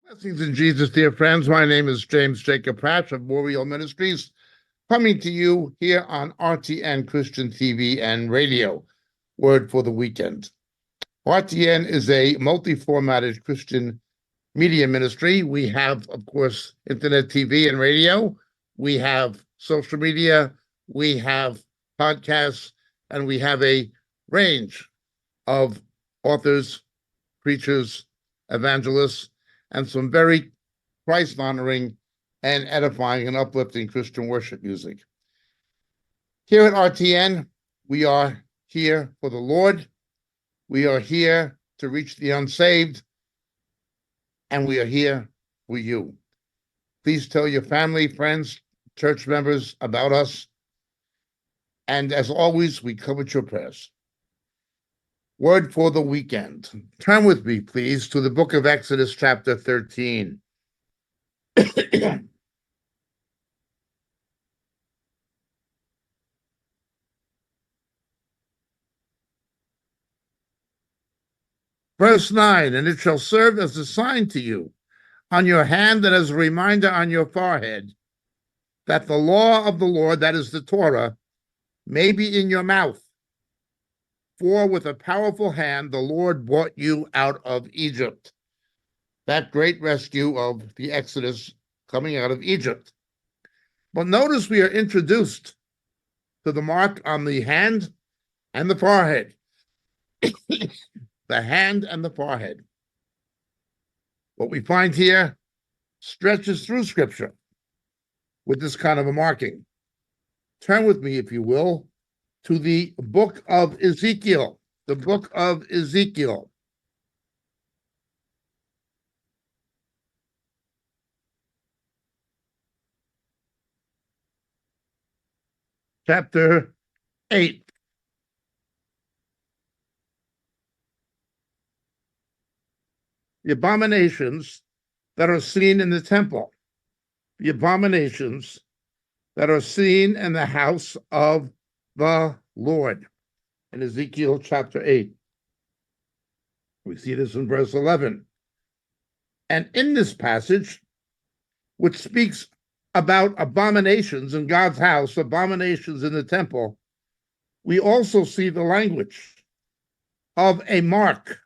Blessings in Jesus, dear friends. My name is James Jacob Pratt of Warrior Ministries, coming to you here on RTN Christian TV and radio. Word for the weekend. RTN is a multi-formatted Christian media ministry. We have, of course, internet TV and radio. We have social media. We have podcasts, and we have a range of authors, preachers, evangelists, and some very Christ-honoring and edifying and uplifting Christian worship music. Here at RTN, we are here for the Lord. We are here to reach the unsaved, and we are here for you. Please tell your family, friends, church members about us. And as always, we covet your prayers. Word for the weekend. Turn with me, please, to the book of Exodus, chapter 13. Verse 9, and it shall serve as a sign to you on your hand and as a reminder on your forehead, that the law of the Lord, that is the Torah, may be in your mouth. For with a powerful hand the Lord brought you out of Egypt. That great rescue of the Exodus coming out of Egypt. But notice we are introduced to the mark on the hand and the forehead. The hand and the forehead. What we find here stretches through Scripture with this kind of a marking. Turn with me, if you will, to the book of Ezekiel. The book of Ezekiel. Chapter 8. The abominations that are seen in the temple. The abominations that are seen in the house of the Lord. In Ezekiel chapter 8. We see this in verse 11. And in this passage, which speaks about abominations in God's house, abominations in the temple, we also see the language of a mark,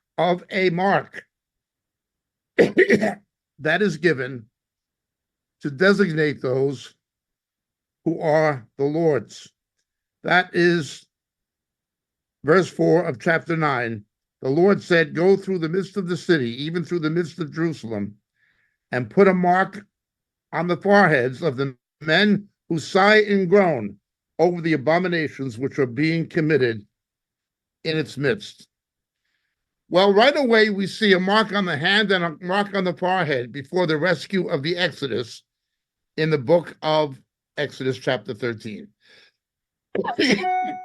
that is given to designate those who are the Lord's. That is verse 4 of chapter 9. The Lord said, go through the midst of the city, even through the midst of Jerusalem, and put a mark on the foreheads of the men who sigh and groan over the abominations which are being committed in its midst. Well, right away, we see a mark on the hand and a mark on the forehead before the rescue of the Exodus in the book of Exodus chapter 13.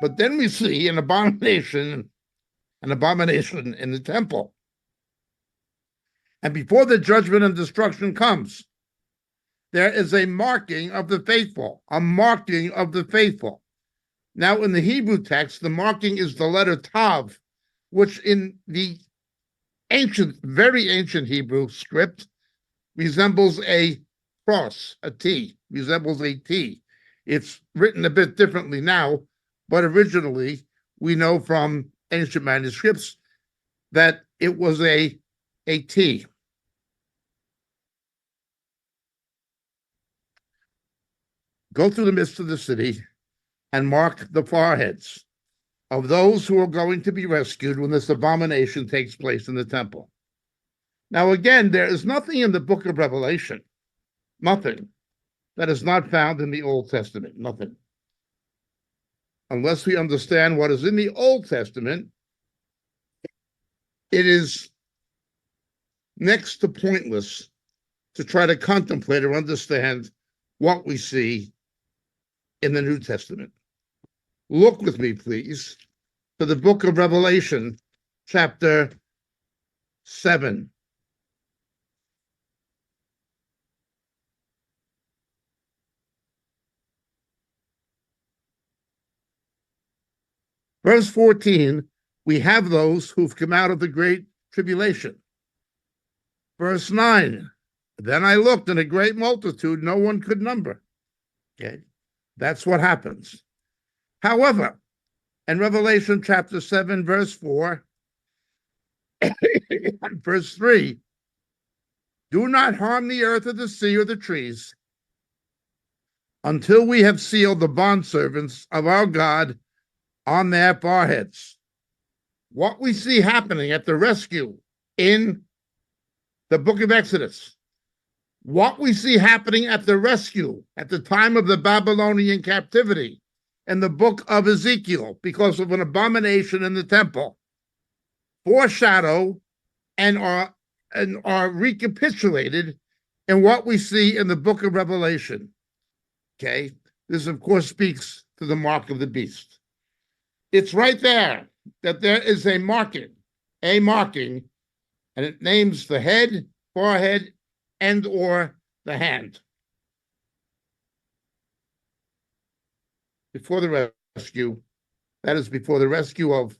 But then we see an abomination in the temple. And before the judgment and destruction comes, there is a marking of the faithful, a marking of the faithful. Now, in the Hebrew text, the marking is the letter Tav, which in the ancient, very ancient Hebrew script resembles a cross, a T, resembles a T. It's written a bit differently now, but originally we know from ancient manuscripts that it was a T. Go through the midst of the city and mark the foreheads of those who are going to be rescued when this abomination takes place in the temple. Now, again, there is nothing in the book of Revelation, nothing, that is not found in the Old Testament, nothing. Unless we understand what is in the Old Testament, it is next to pointless to try to contemplate or understand what we see in the New Testament. Look with me, please, to the book of Revelation, chapter 7. Verse 14, we have those who've come out of the great tribulation. Verse 9, Then I looked, and a great multitude no one could number. Okay, that's what happens. However, in Revelation chapter 7, verse 4, verse 3, do not harm the earth or the sea or the trees until we have sealed the bondservants of our God on their foreheads. What we see happening at the rescue in the book of Exodus, what we see happening at the rescue at the time of the Babylonian captivity in the book of Ezekiel because of an abomination in the temple, foreshadow and are recapitulated in what we see in the book of Revelation. Okay, this of course speaks to the mark of the beast. It's right there that there is a marking, and it names the head, forehead, and or the hand. Before the rescue, that is before the rescue of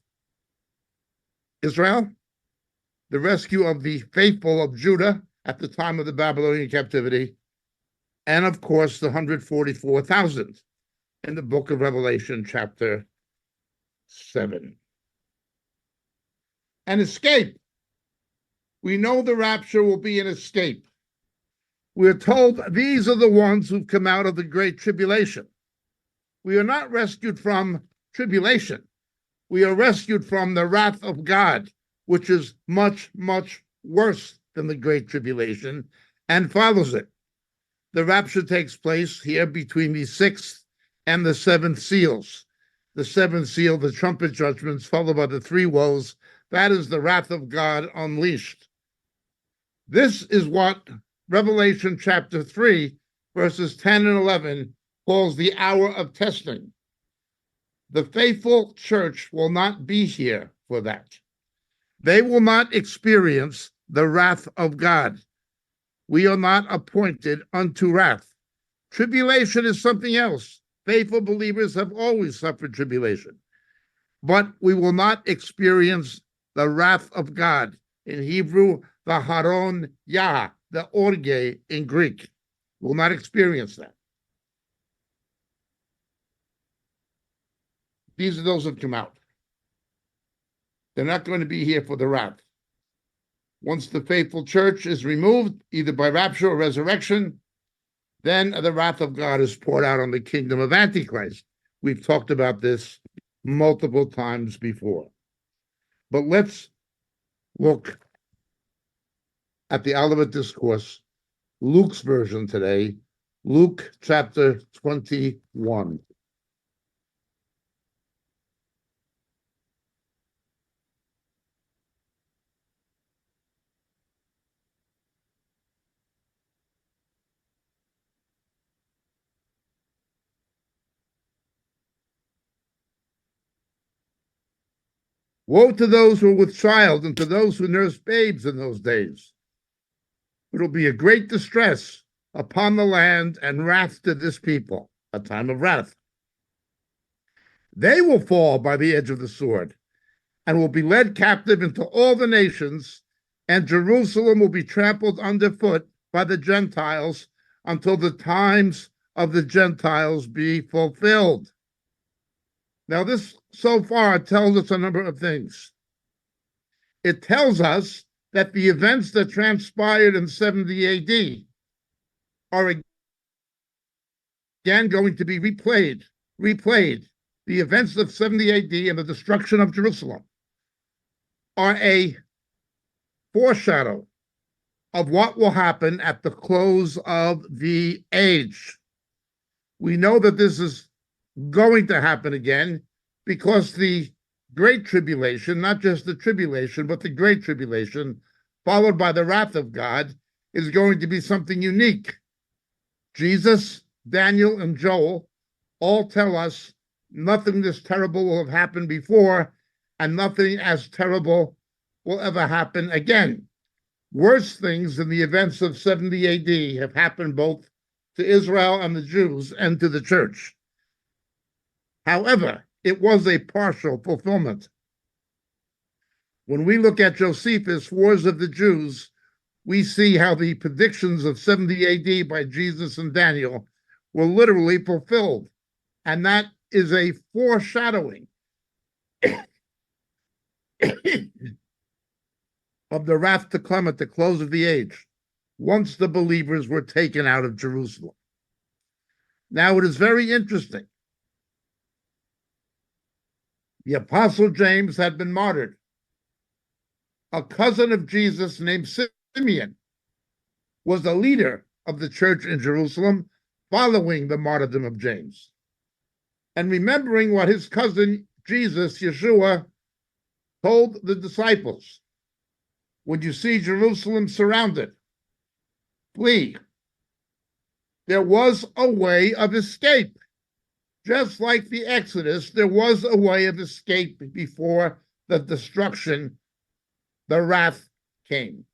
Israel, the rescue of the faithful of Judah at the time of the Babylonian captivity, and of course the 144,000 in the book of Revelation chapter 7. An escape. We know the rapture will be an escape. We're told these are the ones who've come out of the great tribulation. We are not rescued from tribulation. We are rescued from the wrath of God, which is much, much worse than the great tribulation and follows it. The rapture takes place here between the sixth and the seventh seals. The seventh seal, the trumpet judgments, followed by the three woes. That is the wrath of God unleashed. This is what Revelation chapter 3, verses 10 and 11 calls the hour of testing. The faithful church will not be here for that. They will not experience the wrath of God. We are not appointed unto wrath. Tribulation is something else. Faithful believers have always suffered tribulation. But we will not experience the wrath of God. In Hebrew, the Haron Yah, the Orge in Greek. We will not experience that. These are those that come out. They're not going to be here for the wrath. Once the faithful church is removed, either by rapture or resurrection, then the wrath of God is poured out on the kingdom of Antichrist. We've talked about this multiple times before. But let's look at the Olivet Discourse, Luke's version today, Luke chapter 21. Woe to those who are with child and to those who nurse babes in those days. It will be a great distress upon the land and wrath to this people, a time of wrath. They will fall by the edge of the sword and will be led captive into all the nations, and Jerusalem will be trampled underfoot by the Gentiles until the times of the Gentiles be fulfilled. Now, this so far tells us a number of things. It tells us that the events that transpired in 70 AD are again going to be replayed. The events of 70 AD and the destruction of Jerusalem are a foreshadow of what will happen at the close of the age. We know that this is going to happen again because the Great Tribulation, not just the tribulation, but the Great Tribulation, followed by the wrath of God, is going to be something unique. Jesus, Daniel, and Joel all tell us nothing this terrible will have happened before, and nothing as terrible will ever happen again. Worse things than the events of 70 AD have happened both to Israel and the Jews and to the church. However, it was a partial fulfillment. When we look at Josephus' Wars of the Jews, we see how the predictions of 70 AD by Jesus and Daniel were literally fulfilled. And that is a foreshadowing of the wrath to come at the close of the age, once the believers were taken out of Jerusalem. Now, it is very interesting. The Apostle James had been martyred. A cousin of Jesus named Simeon was the leader of the church in Jerusalem following the martyrdom of James. And remembering what his cousin Jesus, Yeshua, told the disciples, when you see Jerusalem surrounded, flee. There was a way of escape. Just like the Exodus, there was a way of escape before the destruction, the wrath came.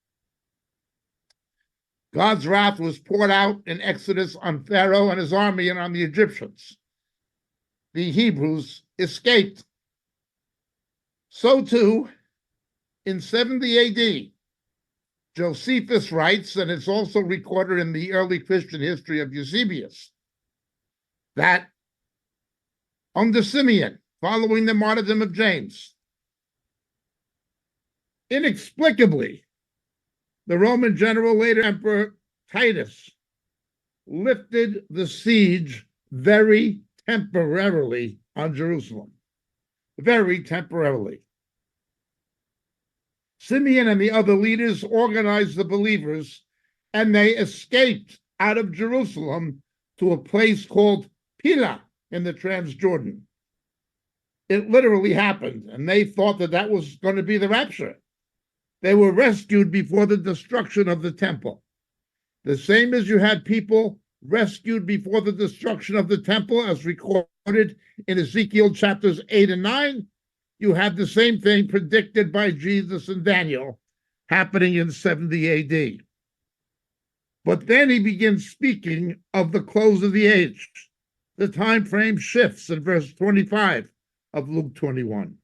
God's wrath was poured out in Exodus on Pharaoh and his army and on the Egyptians. The Hebrews escaped. So too, in 70 AD, Josephus writes, and it's also recorded in the early Christian history of Eusebius, that under Simeon, following the martyrdom of James, inexplicably, the Roman general, later Emperor Titus, lifted the siege very temporarily on Jerusalem. Very temporarily. Simeon and the other leaders organized the believers, and they escaped out of Jerusalem to a place called Pila in the Transjordan. It literally happened, and they thought that that was going to be the rapture. They were rescued before the destruction of the temple. The same as you had people rescued before the destruction of the temple, as recorded in Ezekiel chapters 8 and 9, you have the same thing predicted by Jesus and Daniel happening in 70 AD. But then he begins speaking of the close of the age. The time frame shifts in verse 25 of Luke 21.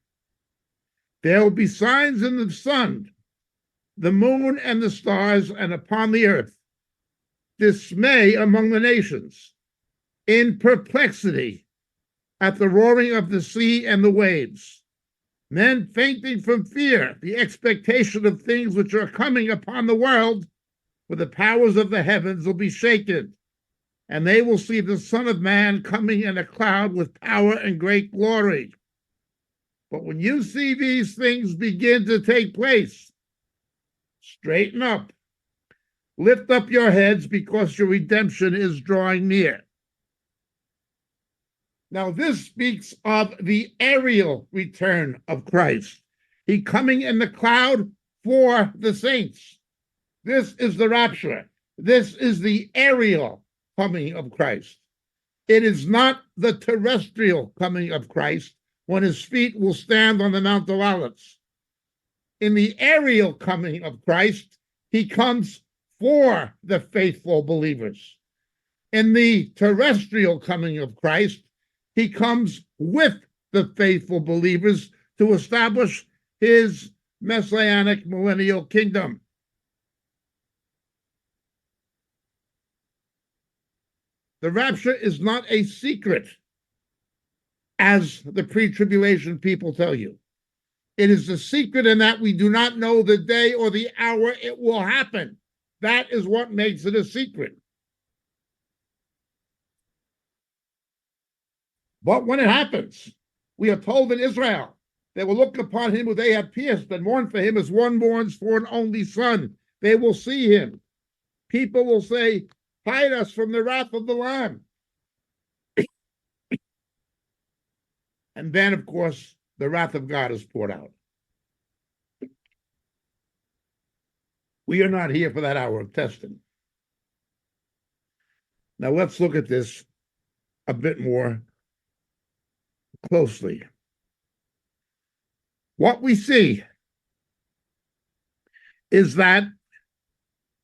There will be signs in the sun, the moon, and the stars, and upon the earth dismay among the nations, in perplexity at the roaring of the sea and the waves, men fainting from fear, the expectation of things which are coming upon the world, for the powers of the heavens will be shaken, and they will see the Son of Man coming in a cloud with power and great glory. But when you see these things begin to take place, straighten up. Lift up your heads, because your redemption is drawing near. Now, this speaks of the aerial return of Christ. He coming in the cloud for the saints. This is the rapture. This is the aerial coming of Christ. It is not the terrestrial coming of Christ, when his feet will stand on the Mount of Olives. In the aerial coming of Christ, he comes for the faithful believers. In the terrestrial coming of Christ, he comes with the faithful believers to establish his messianic millennial kingdom. The rapture is not a secret, as the pre-tribulation people tell you. It is a secret in that we do not know the day or the hour it will happen. That is what makes it a secret. But when it happens, we are told in Israel, they will look upon him who they have pierced and mourn for him as one mourns for an only son. They will see him. People will say, hide us from the wrath of the Lamb. And then, of course, the wrath of God is poured out. We are not here for that hour of testing. Now let's look at this a bit more closely. What we see is that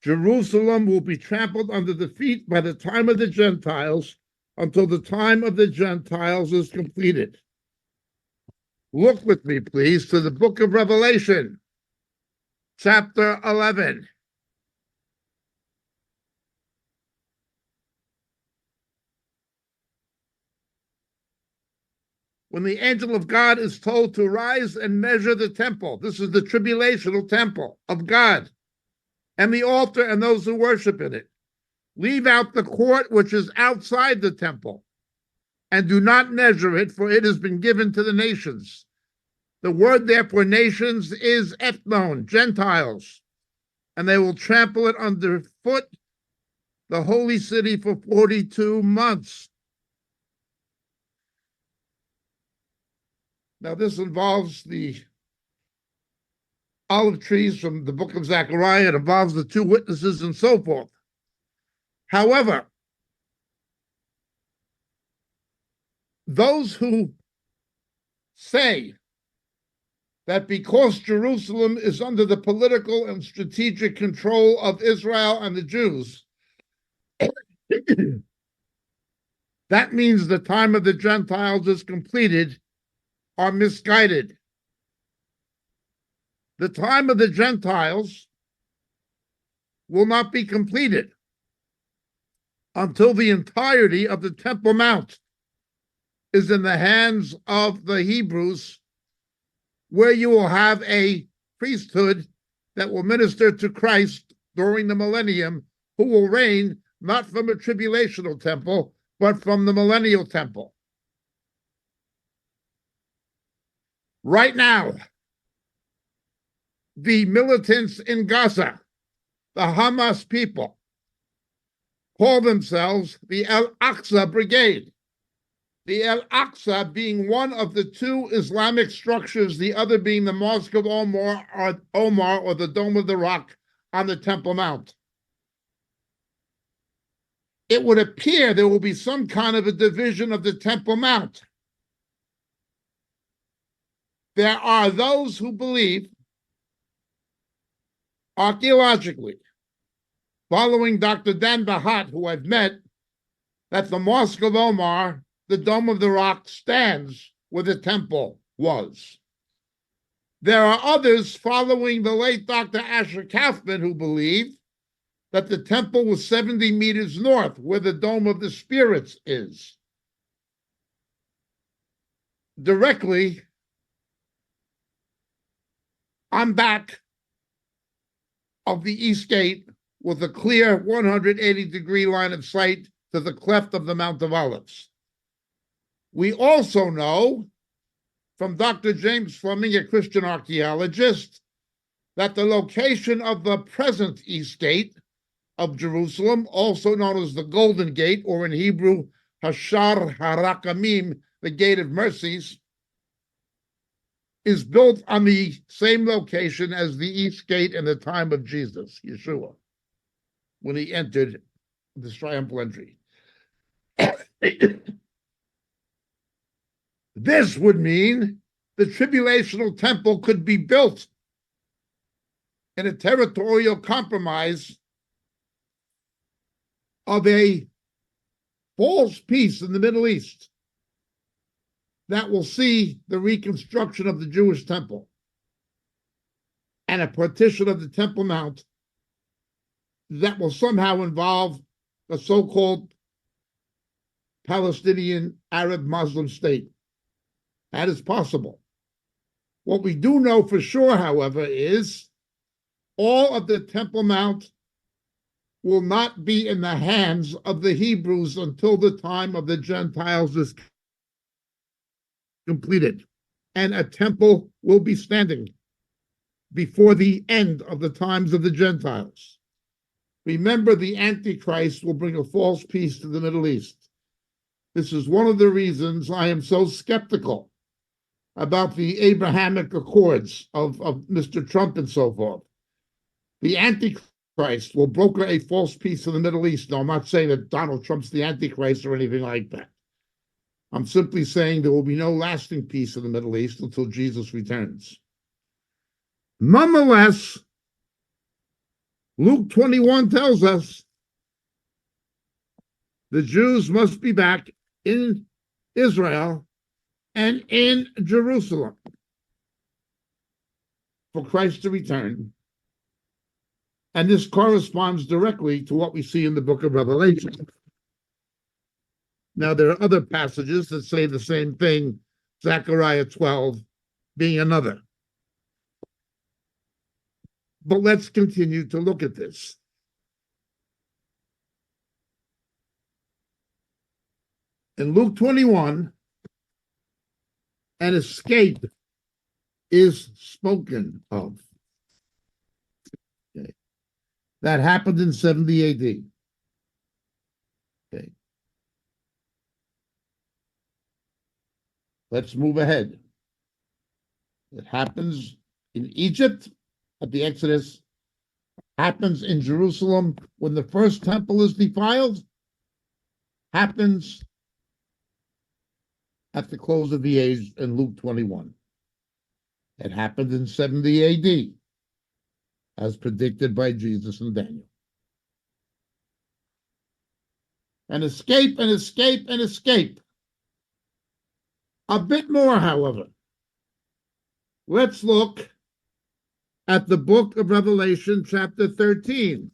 Jerusalem will be trampled under the feet by the time of the Gentiles until the time of the Gentiles is completed. Look with me, please, to the book of Revelation, chapter 11. when the angel of God is told to rise and measure the temple. This is the tribulational temple of God, and the altar and those who worship in it. Leave out the court which is outside the temple, and do not measure it, for it has been given to the nations. The word there for nations is ethnon, Gentiles, and they will trample it underfoot, the holy city, for 42 months. Now, this involves the olive trees from the book of Zechariah. It involves the two witnesses and so forth. However, those who say that because Jerusalem is under the political and strategic control of Israel and the Jews, that means the time of the Gentiles is completed, are misguided. The time of the Gentiles will not be completed until the entirety of the Temple Mount is in the hands of the Hebrews, where you will have a priesthood that will minister to Christ during the millennium, who will reign not from a tribulational temple, but from the millennial temple. Right now, the militants in Gaza, the Hamas people, call themselves the Al-Aqsa Brigade. The Al-Aqsa being one of the two Islamic structures, the other being the Mosque of Omar or the Dome of the Rock on the Temple Mount. It would appear there will be some kind of a division of the Temple Mount. There are those who believe, archaeologically, following Dr. Dan Bahat, who I've met, that the Mosque of Omar, the Dome of the Rock, stands where the temple was. There are others following the late Dr. Asher Kaufman who believe that the temple was 70 meters north, where the Dome of the Spirits is. Directly, I'm back of the East Gate with a clear 180-degree line of sight to the cleft of the Mount of Olives. We also know from Dr. James Fleming, a Christian archaeologist, that the location of the present East Gate of Jerusalem, also known as the Golden Gate, or in Hebrew, Hashar Harakamim, the Gate of Mercies, is built on the same location as the East Gate in the time of Jesus, Yeshua, when he entered this triumphal entry. This would mean the tribulational temple could be built in a territorial compromise of a false peace in the Middle East that will see the reconstruction of the Jewish temple and a partition of the Temple Mount that will somehow involve the so-called Palestinian Arab Muslim state. That is possible. What we do know for sure, however, is all of the Temple Mount will not be in the hands of the Hebrews until the time of the Gentiles is completed, and a temple will be standing before the end of the times of the Gentiles. Remember, the Antichrist will bring a false peace to the Middle East. This is one of the reasons I am so skeptical about the Abrahamic Accords of Mr. Trump and so forth. The Antichrist will broker a false peace in the Middle East. Now, I'm not saying that Donald Trump's the Antichrist or anything like that. I'm simply saying there will be no lasting peace in the Middle East until Jesus returns. Nonetheless, Luke 21 tells us the Jews must be back in Israel and in Jerusalem for Christ to return. And this corresponds directly to what we see in the book of Revelation. Now, there are other passages that say the same thing, Zechariah 12 being another. But let's continue to look at this. In Luke 21, an escape is spoken of. Okay. That happened in 70 AD. Okay. Let's move ahead. It happens in Egypt at the Exodus, happens in Jerusalem when the first temple is defiled, happens at the close of the age in Luke 21. It happened in 70 AD, as predicted by Jesus and Daniel. An escape, an escape, an escape. A bit more, however. Let's look at the book of Revelation, chapter 13.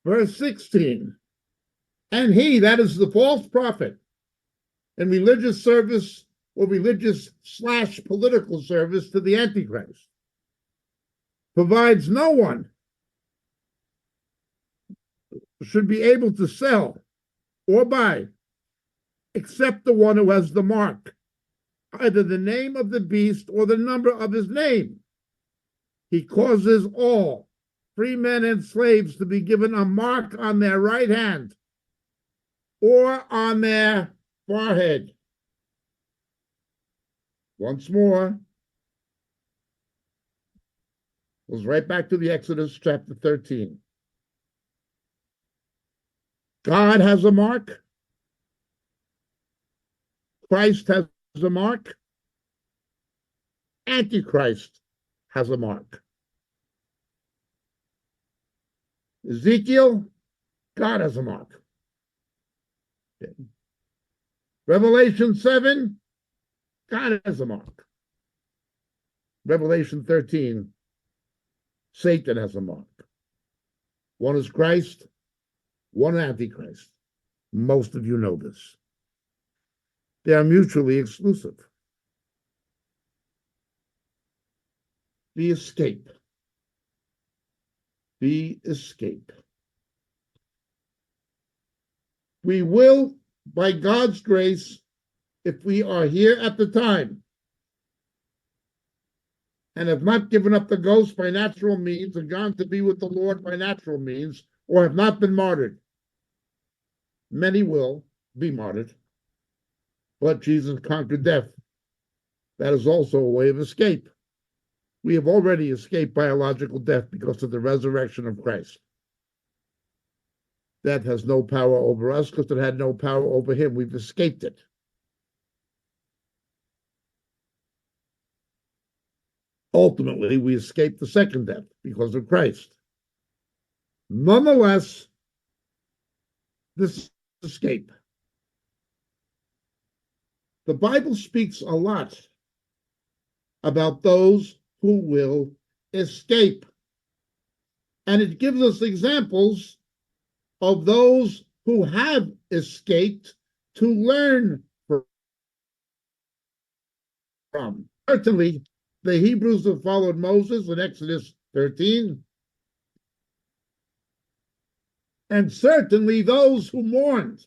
Verse 16. And he, that is the false prophet, in religious service or religious/political service to the Antichrist, provides no one should be able to sell or buy except the one who has the mark, either the name of the beast or the number of his name. He causes all, free men and slaves, to be given a mark on their right hand or on their forehead. Once more, goes right back to the Exodus chapter 13. God has a mark. Christ has a mark. Antichrist has a mark. Ezekiel, God has a mark. Okay. Revelation 7, God has a mark. Revelation 13, Satan has a mark. One is Christ, one Antichrist. Most of you know this. They are mutually exclusive. The escape. The escape. We will, by God's grace, if we are here at the time and have not given up the ghost by natural means and gone to be with the Lord by natural means, or have not been martyred. Many will be martyred, but Jesus conquered death. That is also a way of escape. We have already escaped biological death because of the resurrection of Christ. Death has no power over us because it had no power over him. We've escaped it. Ultimately, we escape the second death because of Christ. Nonetheless, this escape. The Bible speaks a lot about those who will escape. And it gives us examples of those who have escaped to learn from. Certainly, the Hebrews who followed Moses in Exodus 13, and certainly those who mourned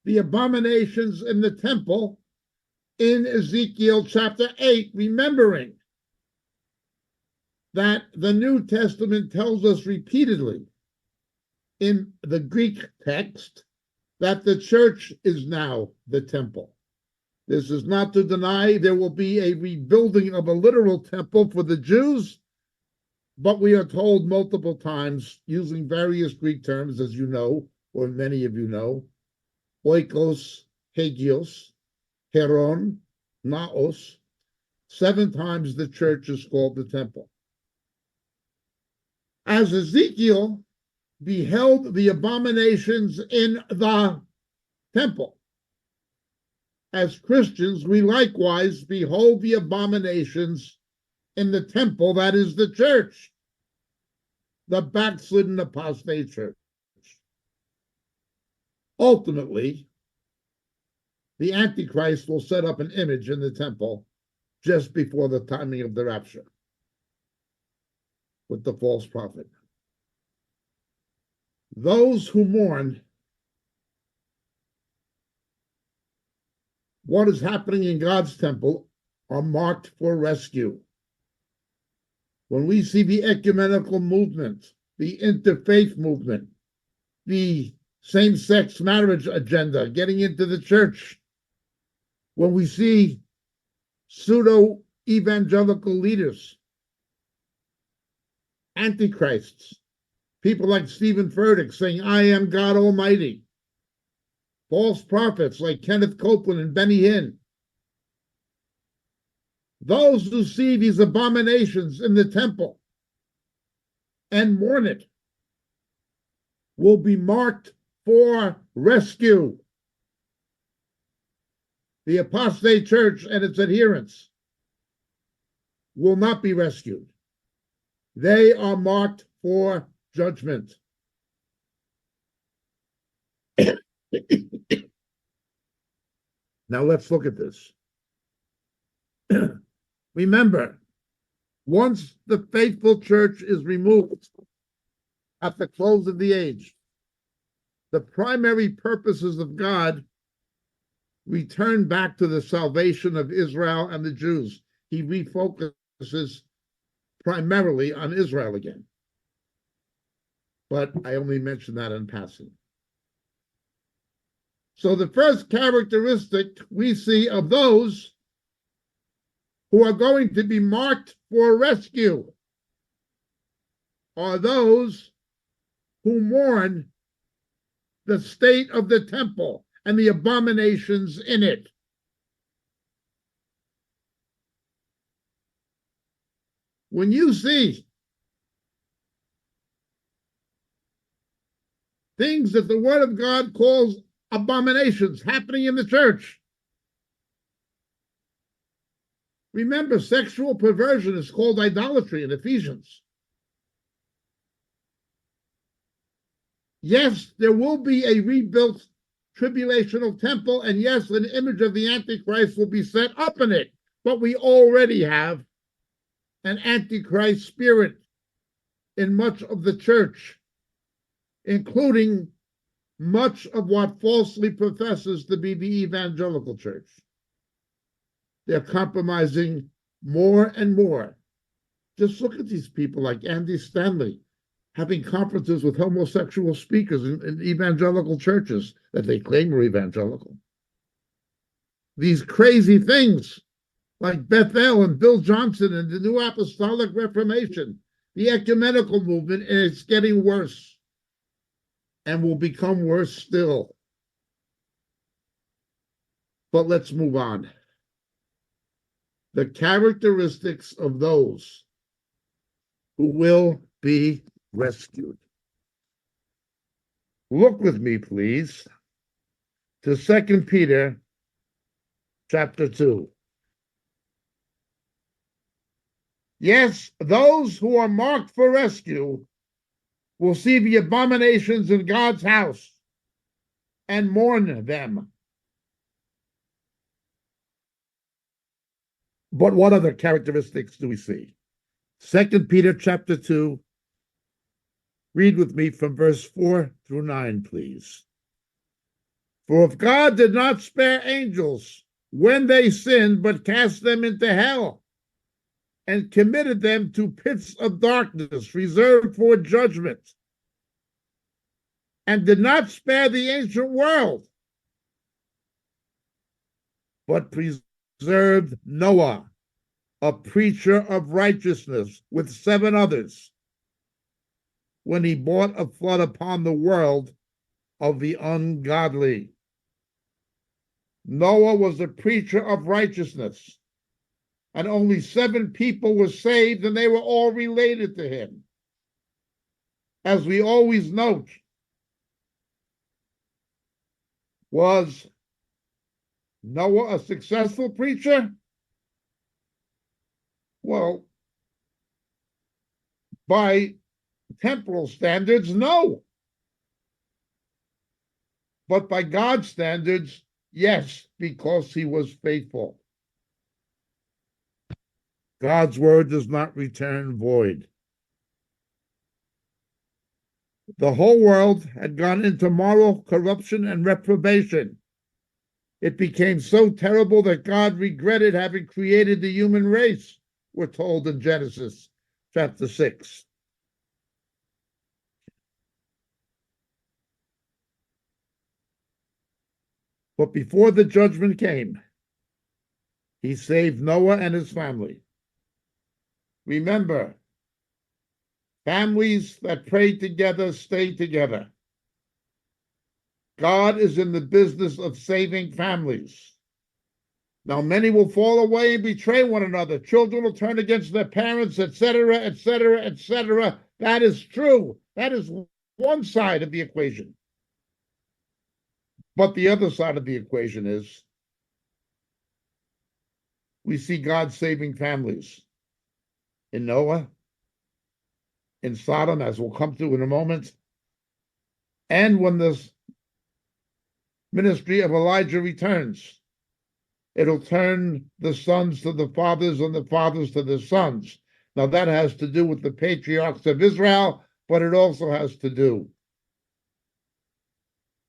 the abominations in the temple in Ezekiel chapter 8, remembering that the New Testament tells us repeatedly in the Greek text that the church is now the temple. This is not to deny there will be a rebuilding of a literal temple for the Jews, but we are told multiple times, using various Greek terms, as you know, or many of you know, oikos, hagios, heron, naos. 7 times the church is called the temple. As Ezekiel beheld the abominations in the temple, as Christians, we likewise behold the abominations in the temple, that is the church, the backslidden apostate church. Ultimately, the Antichrist will set up an image in the temple just before the timing of the rapture with the false prophet. Those who mourn what is happening in God's temple are marked for rescue. When we see the ecumenical movement, the interfaith movement, the same-sex marriage agenda getting into the church, when we see pseudo-evangelical leaders, antichrists, people like Stephen Furtick saying, I am God Almighty, false prophets like Kenneth Copeland and Benny Hinn, those who see these abominations in the temple and mourn it will be marked for rescue. The apostate church and its adherents will not be rescued. They are marked for judgment. Now let's look at this. Remember, once the faithful church is removed at the close of the age, the primary purposes of God return back to the salvation of Israel and the Jews. He refocuses primarily on Israel again. But I only mention that in passing. So the first characteristic we see of those who are going to be marked for rescue are those who mourn the state of the temple and the abominations in it. When you see things that the Word of God calls abominations happening in the church, remember, sexual perversion is called idolatry in Ephesians. Yes, there will be a rebuilt tribulational temple, and yes, an image of the Antichrist will be set up in it, but we already have an Antichrist spirit in much of the church, including much of what falsely professes to be the evangelical church. They're compromising more and more. Just look at these people like Andy Stanley having conferences with homosexual speakers in evangelical churches that they claim are evangelical. These crazy things like Bethel and Bill Johnson and the New Apostolic Reformation, the ecumenical movement, and it's getting worse and will become worse still. But let's move on. The characteristics of those who will be rescued. Look with me, please, to 2 Peter chapter 2. Yes, those who are marked for rescue will see the abominations in God's house and mourn them. But what other characteristics do we see? 2 Peter chapter 2, read with me from verse 4 through 9, please. For if God did not spare angels when they sinned, but cast them into hell and committed them to pits of darkness reserved for judgment, and did not spare the ancient world, but preserved Noah, a preacher of righteousness, with 7 others, when he brought a flood upon the world of the ungodly. Noah was a preacher of righteousness, and only 7 people were saved, and they were all related to him. As we always note, was Noah a successful preacher? Well, by temporal standards, no. But by God's standards, yes, because he was faithful. God's word does not return void. The whole world had gone into moral corruption and reprobation. It became so terrible that God regretted having created the human race, we're told in Genesis chapter 6. But before the judgment came, he saved Noah and his family. Remember, families that pray together stay together. God is in the business of saving families. Now, many will fall away and betray one another. Children will turn against their parents, etc., etc., etc. That is true. That is one side of the equation. But the other side of the equation is we see God saving families in Noah, in Sodom, as we'll come to in a moment, and when this ministry of Elijah returns, it'll turn the sons to the fathers and the fathers to the sons. Now, that has to do with the patriarchs of Israel, but it also has to do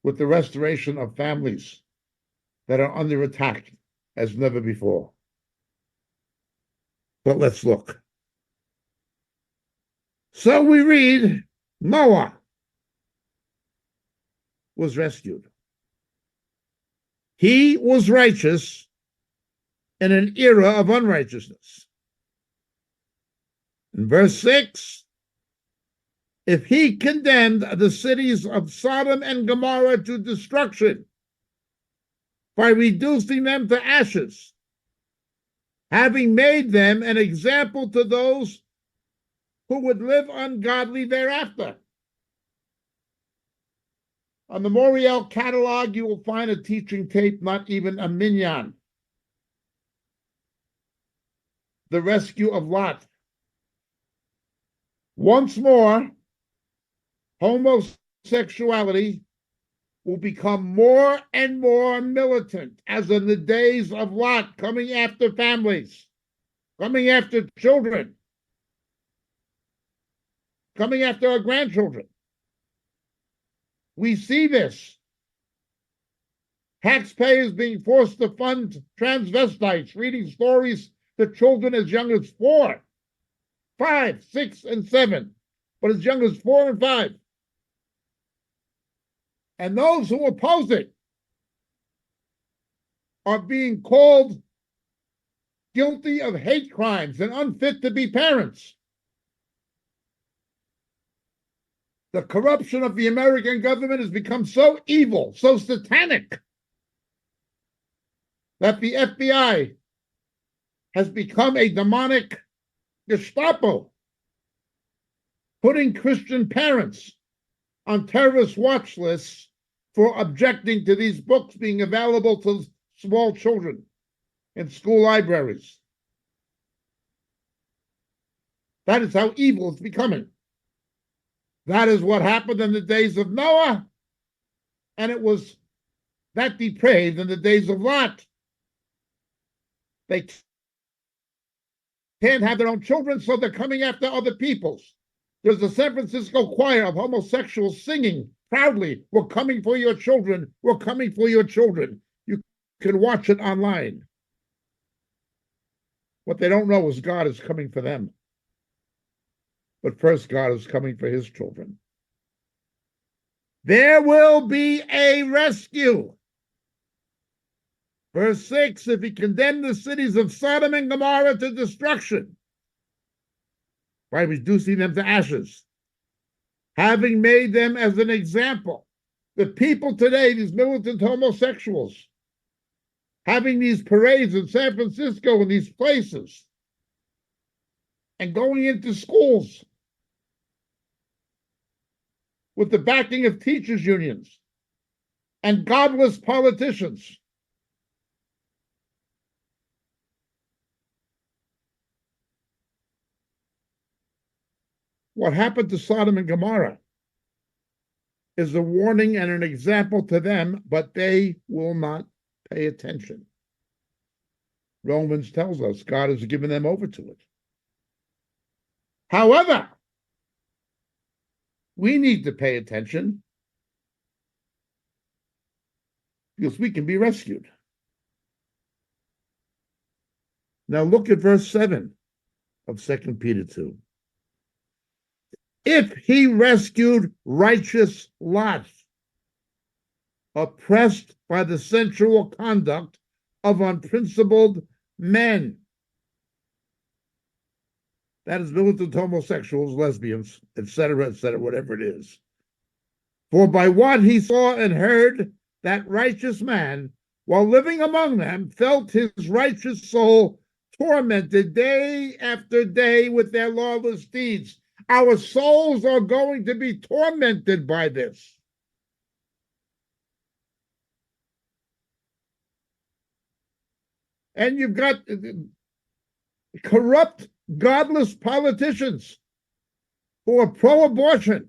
with the restoration of families that are under attack as never before. But let's look. So we read, Noah was rescued. He was righteous in an era of unrighteousness. In verse 6, if he condemned the cities of Sodom and Gomorrah to destruction by reducing them to ashes, having made them an example to those who would live ungodly thereafter. On the Moriel catalog, you will find a teaching tape, not even a minyan. The rescue of Lot. Once more, homosexuality will become more and more militant, as in the days of Lot, coming after families, coming after children, coming after our grandchildren. We see this. Taxpayers being forced to fund transvestites, reading stories to children as young as 4, 5, 6, and 7, but as young as 4 and 5. And those who oppose it are being called guilty of hate crimes and unfit to be parents. The corruption of the American government has become so evil, so satanic, that the FBI has become a demonic Gestapo, putting Christian parents on terrorist watch lists for objecting to these books being available to small children in school libraries. That is how evil it's becoming. That is what happened in the days of Noah, and it was that depraved in the days of Lot. They can't have their own children, so they're coming after other people's. There's a San Francisco choir of homosexuals singing proudly, "We're coming for your children, we're coming for your children." You can watch it online. What they don't know is God is coming for them. But first, God is coming for his children. There will be a rescue. Verse 6, if he condemned the cities of Sodom and Gomorrah to destruction by reducing them to ashes, having made them as an example. The people today, these militant homosexuals, having these parades in San Francisco and these places, and going into schools with the backing of teachers' unions and godless politicians, what happened to Sodom and Gomorrah is a warning and an example to them, but they will not pay attention. Romans tells us God has given them over to it. However, we need to pay attention because we can be rescued. Now look at verse 7 of 2 Peter 2. If he rescued righteous Lot, oppressed by the sensual conduct of unprincipled men, that is militant homosexuals, lesbians, etc., whatever it is. For by what he saw and heard, that righteous man, while living among them, felt his righteous soul tormented day after day with their lawless deeds. Our souls are going to be tormented by this. And you've got corrupt, godless politicians who are pro-abortion,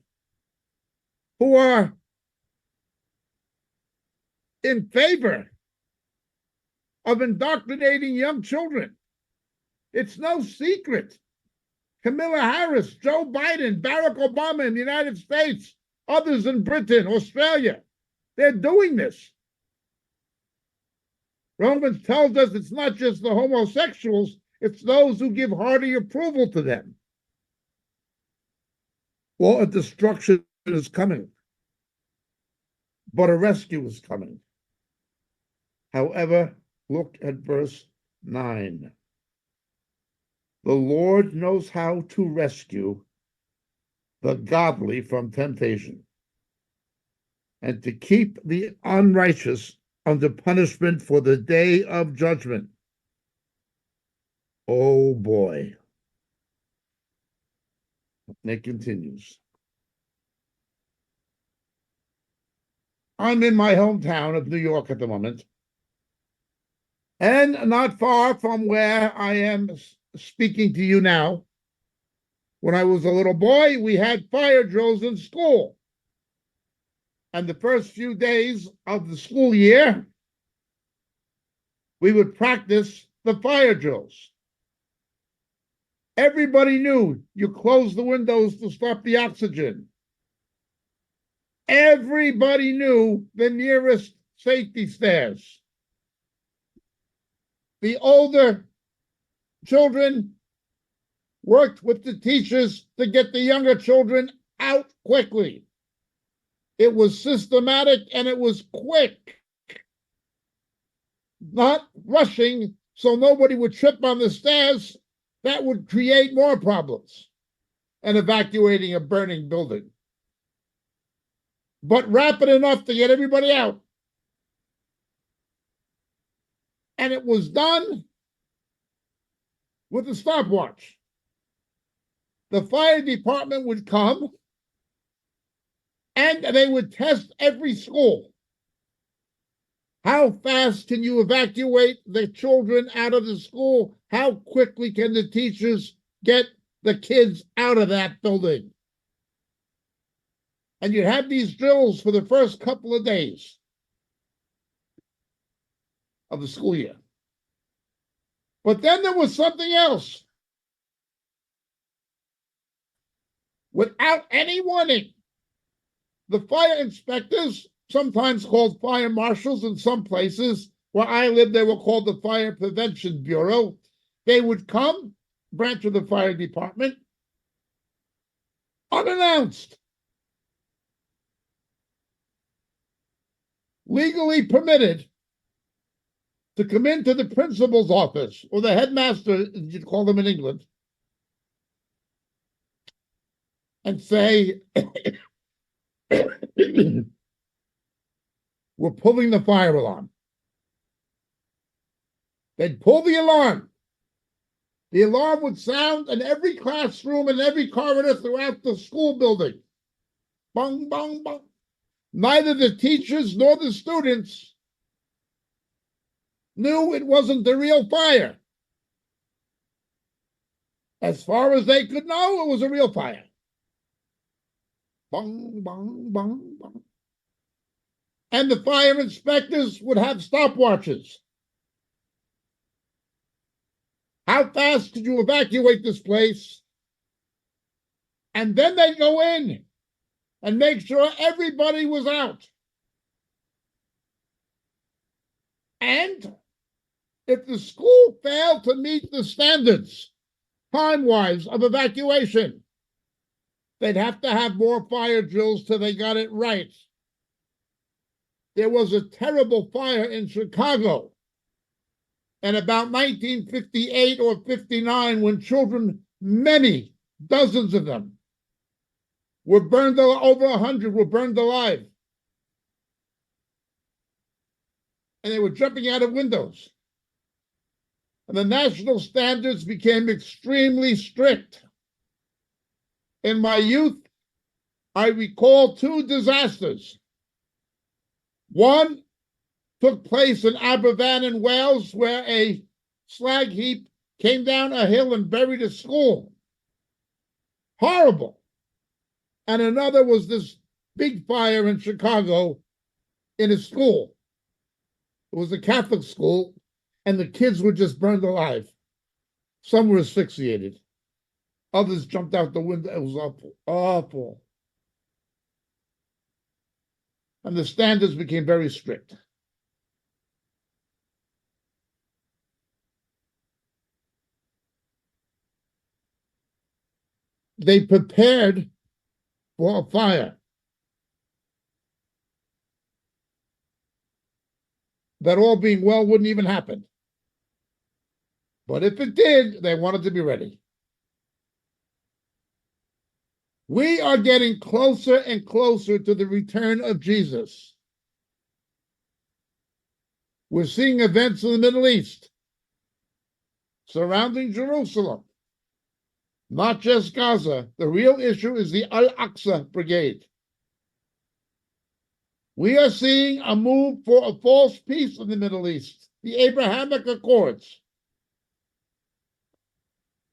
who are in favor of indoctrinating young children. It's no secret. Kamala Harris, Joe Biden, Barack Obama in the United States, others in Britain, Australia, they're doing this. Romans tells us it's not just the homosexuals, it's those who give hearty approval to them. Well, a destruction is coming, but a rescue is coming. However, look at verse 9. The Lord knows how to rescue the godly from temptation and to keep the unrighteous under punishment for the day of judgment. Oh boy. And it continues. I'm in my hometown of New York at the moment, and not far from where I am speaking to you now. When I was a little boy, we had fire drills in school. And the first few days of the school year, we would practice the fire drills. Everybody knew you close the windows to stop the oxygen. Everybody knew the nearest safety stairs. The older children worked with the teachers to get the younger children out quickly. It was systematic and it was quick. Not rushing so nobody would trip on the stairs. That would create more problems. And evacuating a burning building. But rapid enough to get everybody out. And it was done with a stopwatch. The fire department would come and they would test every school. How fast can you evacuate the children out of the school? How quickly can the teachers get the kids out of that building? And you'd have these drills for the first couple of days of the school year. But then there was something else. Without any warning, the fire inspectors, sometimes called fire marshals in some places, where I lived, they were called the Fire Prevention Bureau. They would come, branch of the fire department, unannounced, legally permitted to come into the principal's office, or the headmaster, as you'd call them in England, and say, we're pulling the fire alarm. They'd pull the alarm. The alarm would sound in every classroom and every corridor throughout the school building. Bong, bong, bong. Neither the teachers nor the students knew it wasn't the real fire. As far as they could know, it was a real fire. Bong, bong, bong, bong. And the fire inspectors would have stopwatches. How fast could you evacuate this place? And then they'd go in and make sure everybody was out. And if the school failed to meet the standards, time-wise, of evacuation, they'd have to have more fire drills till they got it right. There was a terrible fire in Chicago in about 1958 or 59 when children, many, dozens of them, were burned, over 100 were burned alive. And they were jumping out of windows. And the national standards became extremely strict. In my youth, I recall two disasters. One took place in Aberfan in Wales, where a slag heap came down a hill and buried a school. Horrible. And another was this big fire in Chicago in a school. It was a Catholic school, and the kids were just burned alive. Some were asphyxiated. Others jumped out the window. It was awful, awful. And the standards became very strict. They prepared for a fire that, all being well, wouldn't even happen. But if it did, they wanted to be ready. We are getting closer and closer to the return of Jesus. We're seeing events in the Middle East surrounding Jerusalem, not just Gaza. The real issue is the Al-Aqsa Brigade. We are seeing a move for a false peace in the Middle East, the Abrahamic Accords.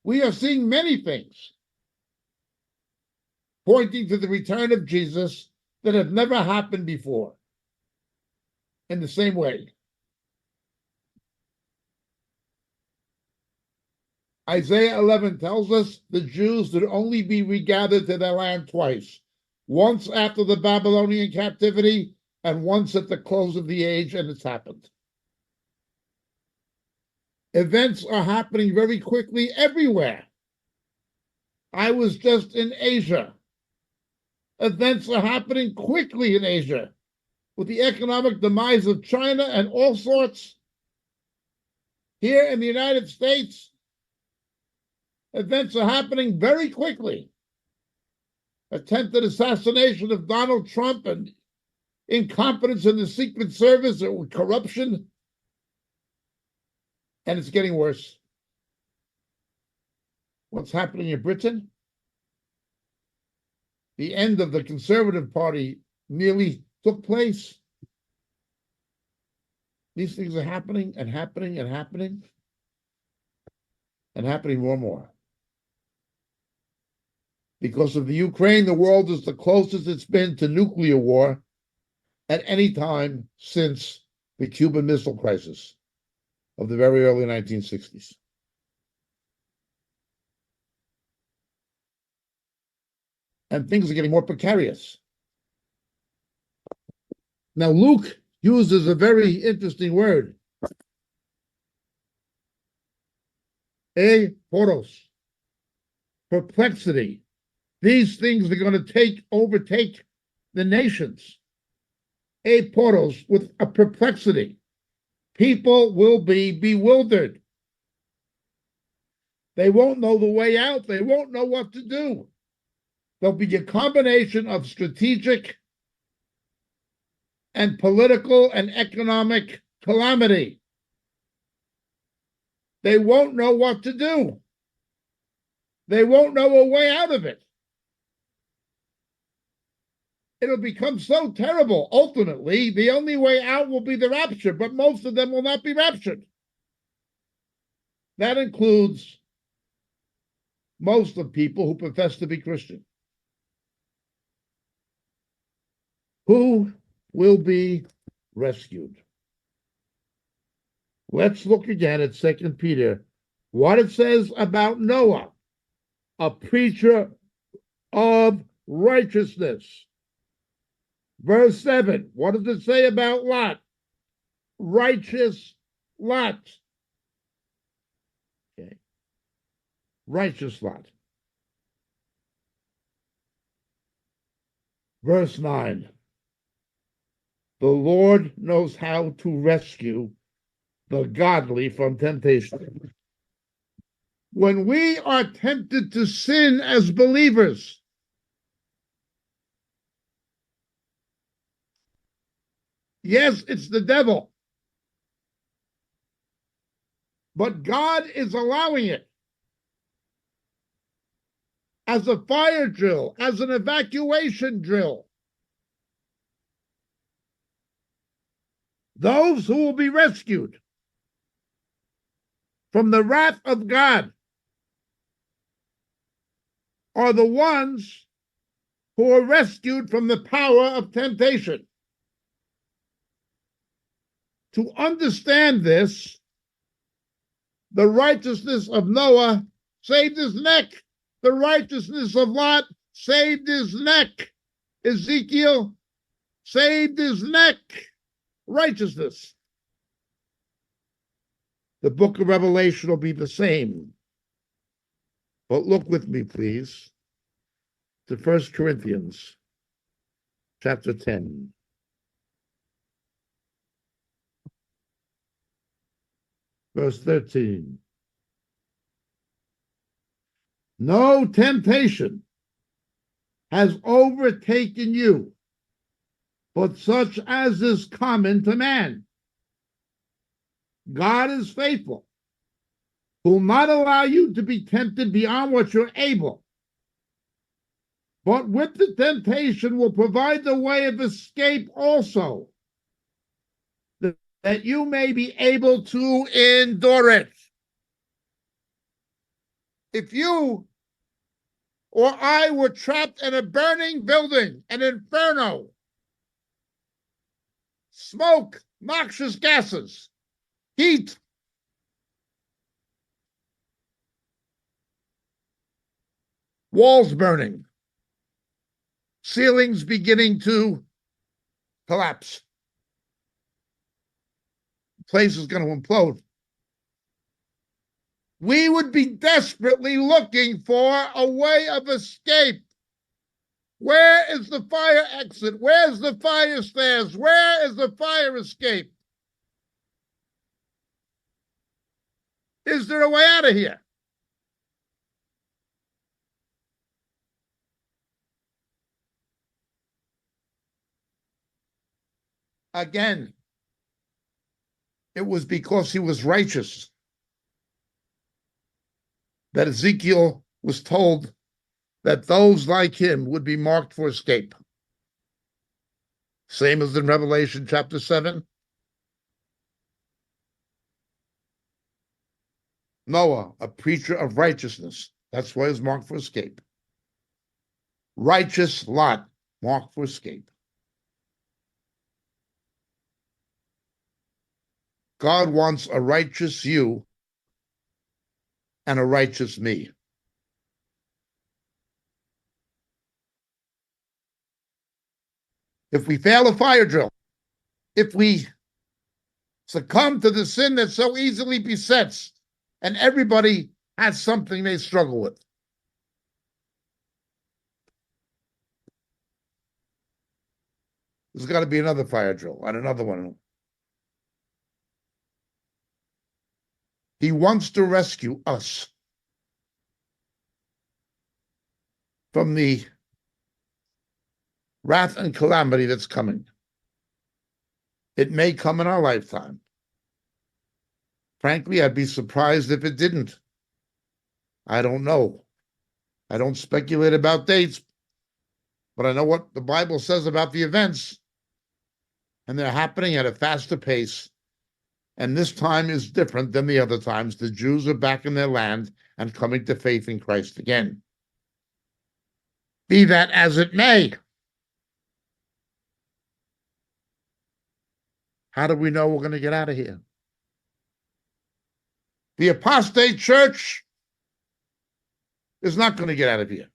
We are seeing many things pointing to the return of Jesus that have never happened before in the same way. Isaiah 11 tells us the Jews would only be regathered to their land twice, once after the Babylonian captivity and once at the close of the age, and it's happened. Events are happening very quickly everywhere. I was just in Asia. Events are happening quickly in Asia, with the economic demise of China and all sorts. Here in the United States, events are happening very quickly. Attempted assassination of Donald Trump and incompetence in the Secret Service or corruption. And it's getting worse. What's happening in Britain? The end of the Conservative Party nearly took place. These things are happening and happening and happening and happening more and more. Because of the Ukraine, the world is the closest it's been to nuclear war at any time since the Cuban Missile Crisis of the very early 1960s. And things are getting more precarious. Now, Luke uses a very interesting word. Poros. Perplexity. These things are going to overtake the nations. Poros, with a perplexity. People will be bewildered. They won't know the way out. They won't know what to do. There'll be a combination of strategic and political and economic calamity. They won't know what to do. They won't know a way out of it. It'll become so terrible. Ultimately, the only way out will be the rapture, but most of them will not be raptured. That includes most of people who profess to be Christian. Who will be rescued? Let's look again at 2 Peter, what it says about Noah, a preacher of righteousness. Verse 7, what does it say about Lot? Righteous Lot. Okay. Righteous Lot. Verse 9, the Lord knows how to rescue the godly from temptation. When we are tempted to sin as believers, yes, it's the devil, but God is allowing it as a fire drill, as an evacuation drill. Those who will be rescued from the wrath of God are the ones who are rescued from the power of temptation. To understand this, the righteousness of Noah saved his neck. The righteousness of Lot saved his neck. Ezekiel saved his neck. Righteousness. The book of Revelation will be the same. But look with me, please, to 1 Corinthians chapter 10. Verse 13. No temptation has overtaken you, but such as is common to man. God is faithful, who will not allow you to be tempted beyond what you're able, but with the temptation will provide the way of escape also, that you may be able to endure it. If you or I were trapped in a burning building, an inferno, smoke, noxious gases, heat, walls burning, ceilings beginning to collapse, the place is going to implode. We would be desperately looking for a way of escape. Where is the fire exit? Where's the fire stairs? Where is the fire escape? Is there a way out of here? Again, it was because he was righteous that Ezekiel was told that those like him would be marked for escape. Same as in Revelation chapter 7. Noah, a preacher of righteousness. That's why he was marked for escape. Righteous Lot, marked for escape. God wants a righteous you and a righteous me. If we fail a fire drill, if we succumb to the sin that so easily besets, and everybody has something they struggle with. There's got to be another fire drill and another one. He wants to rescue us from the wrath and calamity that's coming. It may come in our lifetime. Frankly, I'd be surprised if it didn't. I don't know. I don't speculate about dates, but I know what the Bible says about the events, and they're happening at a faster pace. And this time is different than the other times. The Jews are back in their land and coming to faith in Christ again. Be that as it may, How do we know we're going to get out of here? The apostate church is not going to get out of here.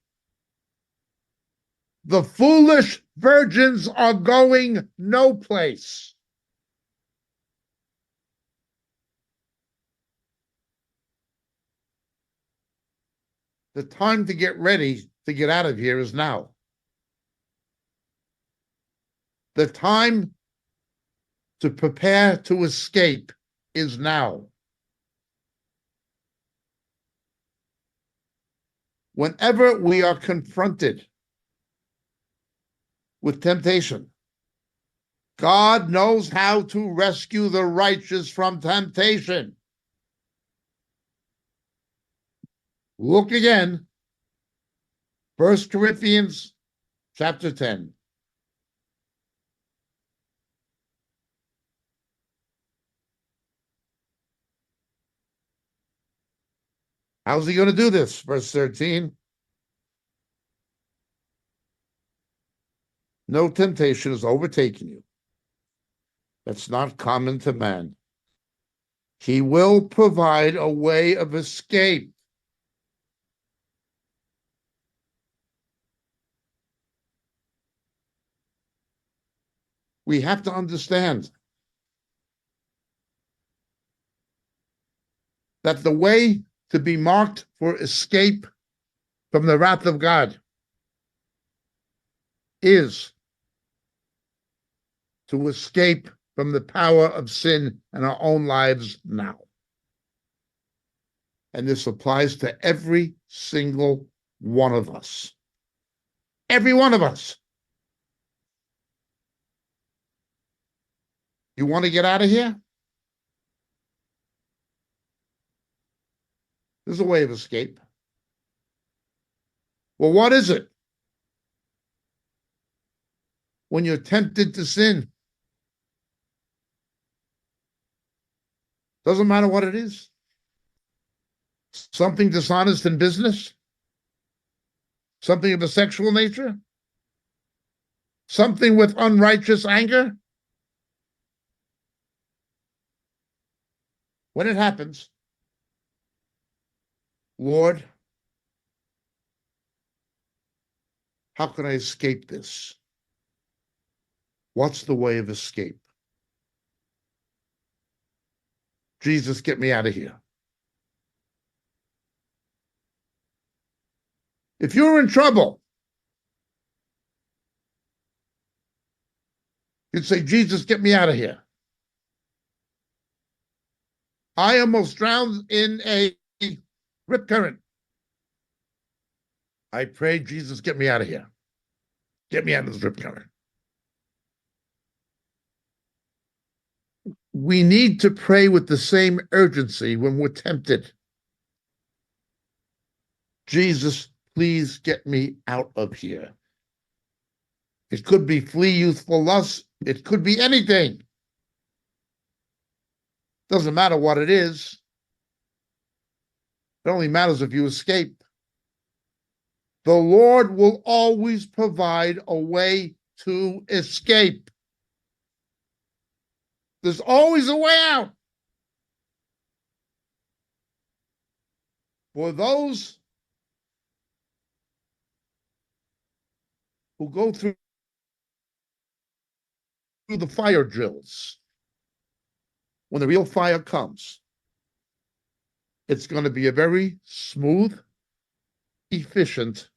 The foolish virgins are going no place. The time to get ready to get out of here is now. The time to prepare to escape is now. Whenever we are confronted with temptation, God knows how to rescue the righteous from temptation. Look again, 1 Corinthians chapter 10. How's he going to do this? Verse 13. No temptation has overtaken you. That's not common to man. He will provide a way of escape. We have to understand that the way to be marked for escape from the wrath of God is to escape from the power of sin in our own lives now. And this applies to every single one of us. Every one of us. You want to get out of here? There's a way of escape. Well, what is it? When you're tempted to sin, doesn't matter what it is. Something dishonest in business, something of a sexual nature, something with unrighteous anger. When it happens, Lord, how can I escape this? What's the way of escape? Jesus, get me out of here. If you're in trouble, you'd say, Jesus, get me out of here. I almost drowned in a rip current. I prayed, Jesus, get me out of here. Get me out of this rip current. We need to pray with the same urgency when we're tempted. Jesus, please get me out of here. It could be flee youthful lust. It could be anything. Doesn't matter what it is. It only matters if you escape. The Lord will always provide a way to escape. There's always a way out. For those who go through the fire drills, when the real fire comes, it's going to be a very smooth, efficient,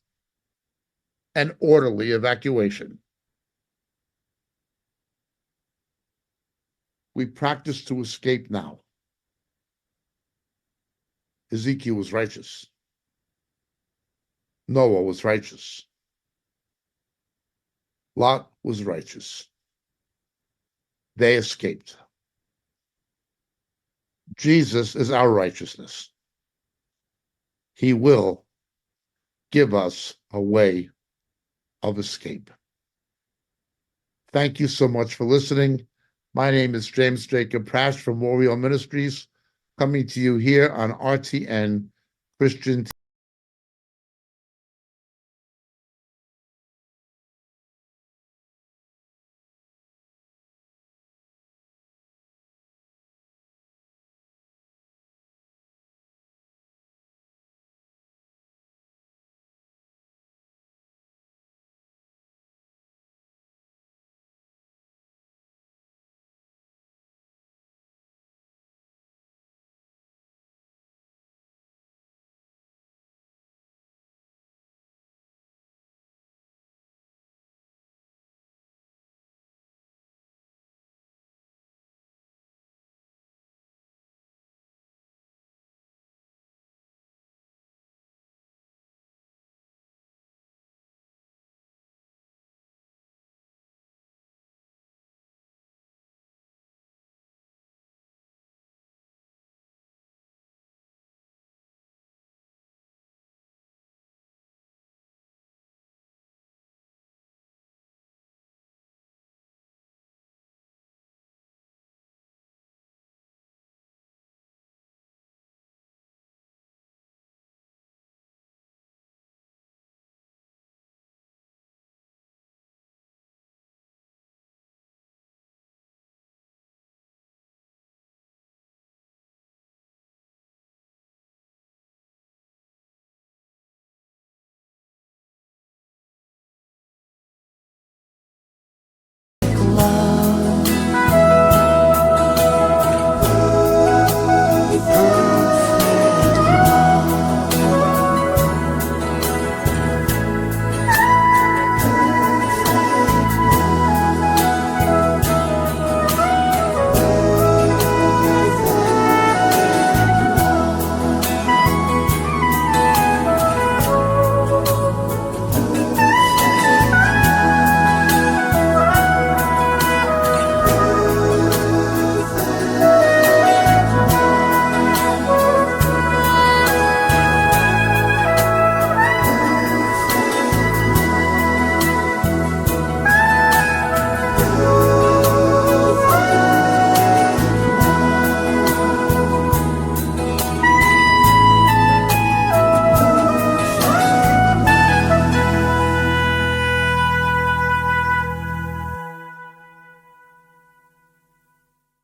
and orderly evacuation. We practice to escape now. Ezekiel was righteous. Noah was righteous. Lot was righteous. They escaped. Jesus is our righteousness. He will give us a way of escape. Thank you so much for listening. My name is James Jacob Prash from Warrior Ministries, coming to you here on RTN Christian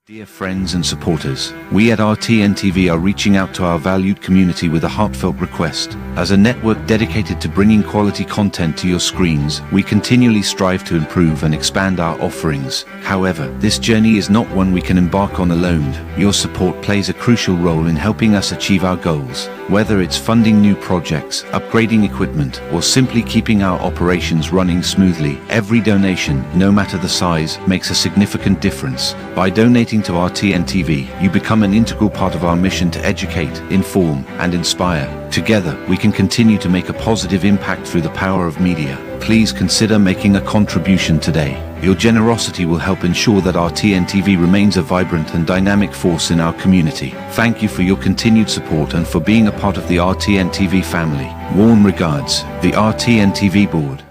Dear friends and supporters, we at RTN TV are reaching out to our valued community with a heartfelt request. As a network dedicated to bringing quality content to your screens, we continually strive to improve and expand our offerings. However, this journey is not one we can embark on alone. Your support plays a crucial role in helping us achieve our goals. Whether it's funding new projects, upgrading equipment, or simply keeping our operations running smoothly, every donation, no matter the size, makes a significant difference. By donating to RTN TV, you become an integral part of our mission to educate, inform, and inspire. Together, we can continue to make a positive impact through the power of media. Please consider making a contribution today. Your generosity will help ensure that RTN TV remains a vibrant and dynamic force in our community. Thank you for your continued support and for being a part of the RTN TV family. Warm regards, the RTN TV Board.